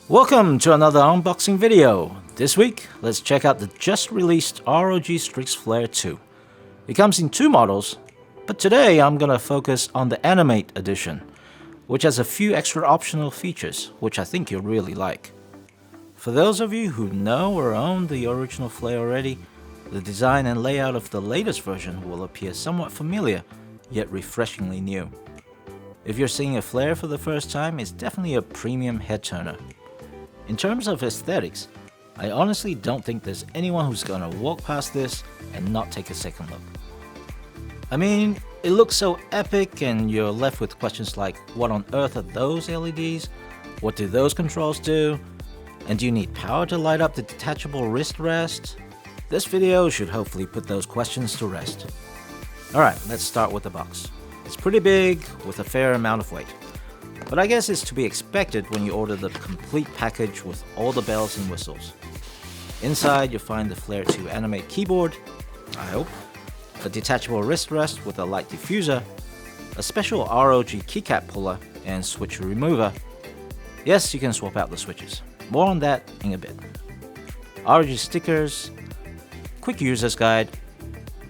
Welcome to another unboxing video. This week, let's check out the just released ROG Strix Flare 2. It comes in two models, but today I'm gonna focus on the Animate edition, which has a few extra optional features, which I think you'll really like. For those of you who know or own the original Flare already, the design and layout of the latest version will appear somewhat familiar, yet refreshingly new. If you're seeing a Flare for the first time, it's definitely a premium head turner. In terms of aesthetics, I honestly don't think there's anyone who's gonna walk past this and not take a second look. I mean, it looks so epic and you're left with questions like, what on earth are those LEDs? What do those controls do? And do you need power to light up the detachable wrist rest? This video should hopefully put those questions to rest. Alright, let's start with the box. It's pretty big with a fair amount of weight. But I guess it's to be expected when you order the complete package with all the bells and whistles. Inside you'll find the Flare 2 Animate keyboard, I hope, a detachable wrist rest with a light diffuser, a special ROG keycap puller and switch remover. Yes, you can swap out the switches. More on that in a bit. ROG stickers, quick user's guide,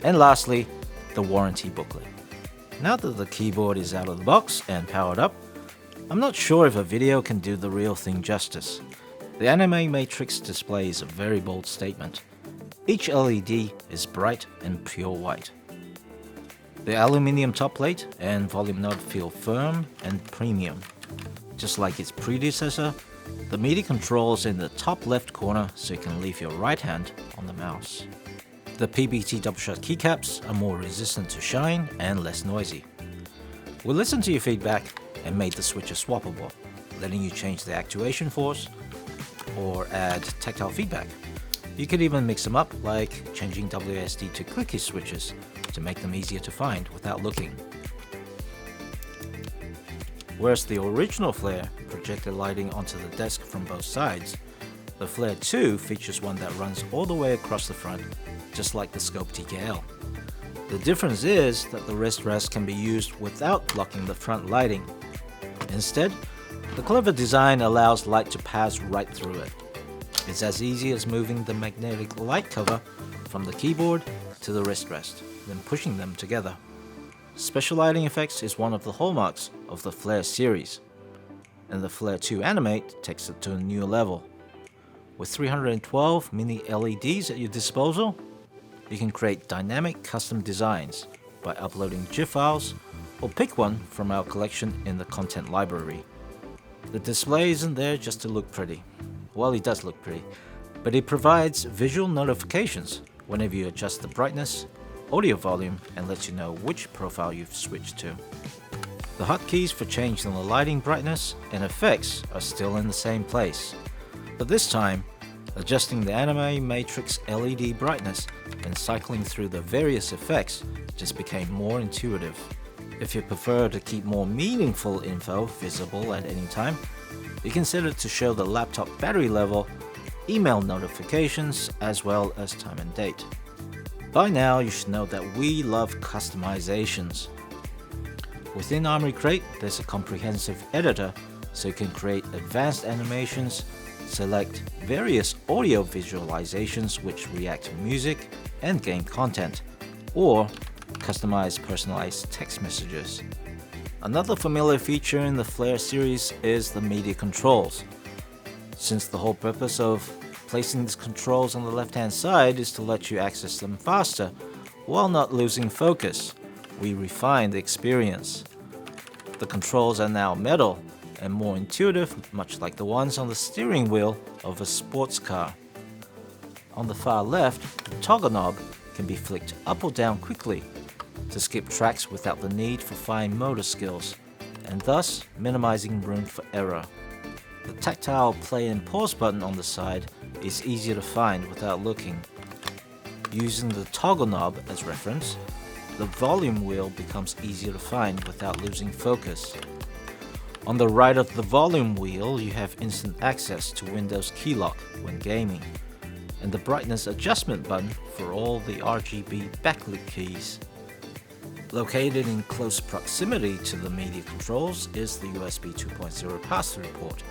and lastly, the warranty booklet. Now that the keyboard is out of the box and powered up, I'm not sure if a video can do the real thing justice. The Animate Matrix display is a very bold statement. Each LED is bright and pure white. The aluminium top plate and volume knob feel firm and premium. Just like its predecessor, the MIDI controls in the top left corner so you can leave your right hand on the mouse. The PBT Doubleshot keycaps are more resistant to shine and less noisy. We'll listen to your feedback and made the switches swappable, letting you change the actuation force or add tactile feedback. You could even mix them up, like changing WSD to clicky switches to make them easier to find without looking. Whereas the original Flare projected lighting onto the desk from both sides, the Flare 2 features one that runs all the way across the front, just like the Scope TKL. The difference is that the wrist rest can be used without blocking the front lighting. Instead, the clever design allows light to pass right through it. It's as easy as moving the magnetic light cover from the keyboard to the wrist rest, then pushing them together. Special lighting effects is one of the hallmarks of the Flare series, and the Flare 2 Animate takes it to a new level. With 312 mini LEDs at your disposal, you can create dynamic custom designs by uploading GIF files or pick one from our collection in the content library. The display isn't there just to look pretty. Well, it does look pretty, but it provides visual notifications whenever you adjust the brightness, audio volume, and lets you know which profile you've switched to. The hotkeys for changing the lighting brightness and effects are still in the same place, but this time, adjusting the Animate Matrix LED brightness and cycling through the various effects just became more intuitive. If you prefer to keep more meaningful info visible at any time, you can set it to show the laptop battery level, email notifications, as well as time and date. By now, you should know that we love customizations. Within Armoury Crate, there's a comprehensive editor so you can create advanced animations, select various audio visualizations which react to music and game content, or customize personalized text messages. Another familiar feature in the Flare series is the media controls. Since the whole purpose of placing these controls on the left-hand side is to let you access them faster while not losing focus, we refine the experience. The controls are now metal and more intuitive, much like the ones on the steering wheel of a sports car. On the far left, the toggle knob can be flicked up or down quickly to skip tracks without the need for fine motor skills, and thus minimizing room for error. The tactile play and pause button on the side is easier to find without looking. Using the toggle knob as reference, the volume wheel becomes easier to find without losing focus. On the right of the volume wheel, you have instant access to Windows Keylock when gaming, and the brightness adjustment button for all the RGB backlit keys. Located in close proximity to the media controls is the USB 2.0 pass-through port,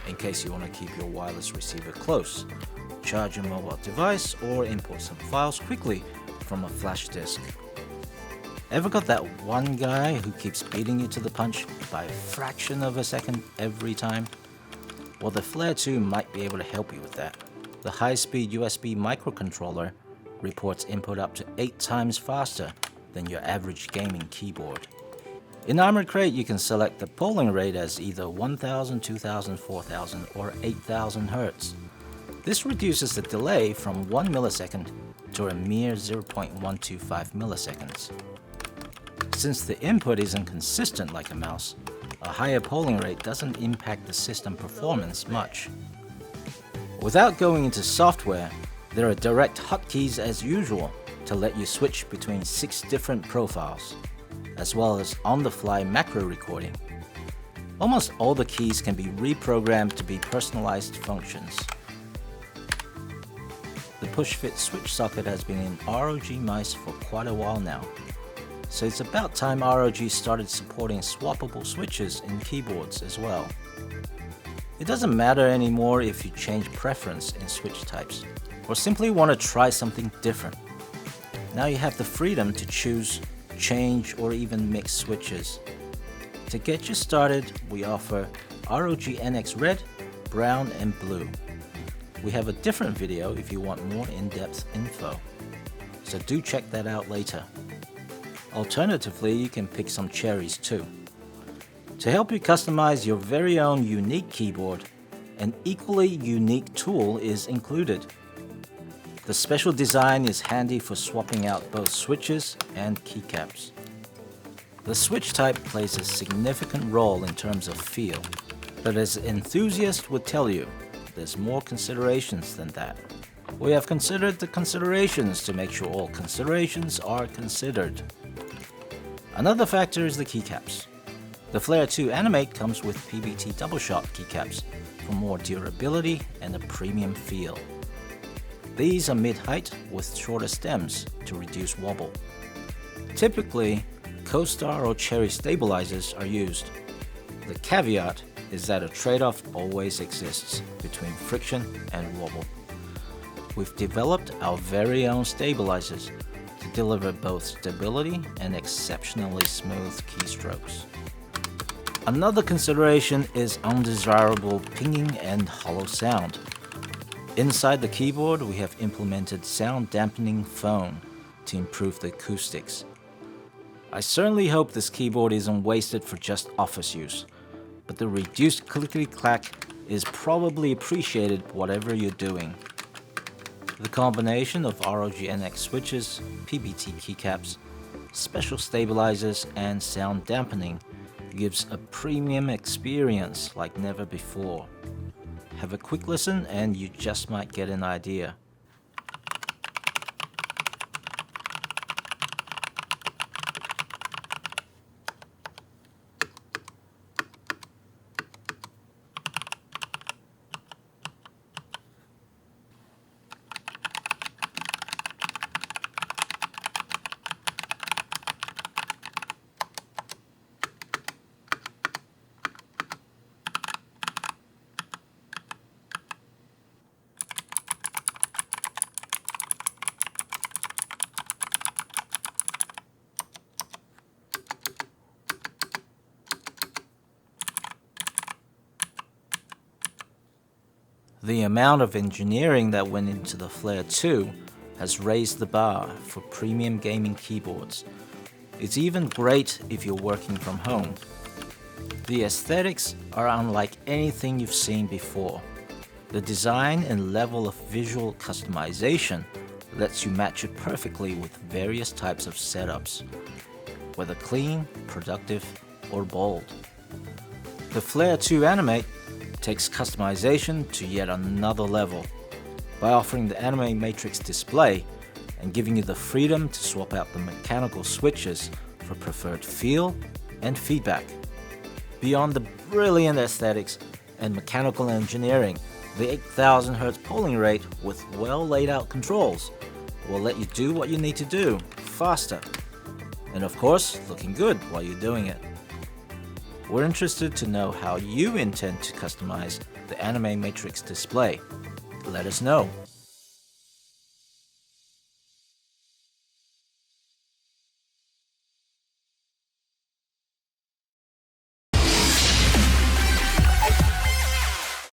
in case you want to keep your wireless receiver close, charge your mobile device, or import some files quickly from a flash disk. Ever got that one guy who keeps beating you to the punch by a fraction of a second every time? Well, the Flare 2 might be able to help you with that. The high-speed USB microcontroller reports input up to 8 times faster than your average gaming keyboard. In Armoured Crate, you can select the polling rate as either 1000, 2000, 4000 or 8000 Hz. This reduces the delay from 1 millisecond to a mere 0.125 milliseconds. Since the input isn't consistent like a mouse, a higher polling rate doesn't impact the system performance much. Without going into software, there are direct hotkeys as usual to let you switch between 6 different profiles, as well as on-the-fly macro recording. Almost all the keys can be reprogrammed to be personalized functions. The push-fit switch socket has been in ROG mice for quite a while now, so it's about time ROG started supporting swappable switches in keyboards as well. It doesn't matter anymore if you change preference in switch types, or simply want to try something different. Now you have the freedom to choose, change, or even mix switches. To get you started, we offer ROG NX Red, Brown, and Blue. We have a different video if you want more in-depth info, so do check that out later. Alternatively, you can pick some cherries too. To help you customize your very own unique keyboard, an equally unique tool is included. The special design is handy for swapping out both switches and keycaps. The switch type plays a significant role in terms of feel, but as enthusiasts would tell you, there's more considerations than that. We have considered the considerations to make sure all considerations are considered. Another factor is the keycaps. The Flare 2 Animate comes with PBT Doubleshot keycaps for more durability and a premium feel. These are mid-height with shorter stems to reduce wobble. Typically, Co-Star or Cherry stabilizers are used. The caveat is that a trade-off always exists between friction and wobble. We've developed our very own stabilizers to deliver both stability and exceptionally smooth keystrokes. Another consideration is undesirable pinging and hollow sound. Inside the keyboard, we have implemented sound-dampening foam to improve the acoustics. I certainly hope this keyboard isn't wasted for just office use, but the reduced clickety-clack is probably appreciated whatever you're doing. The combination of ROG NX switches, PBT keycaps, special stabilizers, and sound dampening gives a premium experience like never before. Have a quick listen and you just might get an idea. The amount of engineering that went into the Flare 2 has raised the bar for premium gaming keyboards. It's even great if you're working from home. The aesthetics are unlike anything you've seen before. The design and level of visual customization lets you match it perfectly with various types of setups, whether clean, productive, or bold. The Flare 2 Animate takes customization to yet another level by offering the Animate Matrix display and giving you the freedom to swap out the mechanical switches for preferred feel and feedback. Beyond the brilliant aesthetics and mechanical engineering, the 8000 Hz polling rate with well laid out controls will let you do what you need to do faster, and of course looking good while you're doing it. We're interested to know how you intend to customize the Animate Matrix display. Let us know.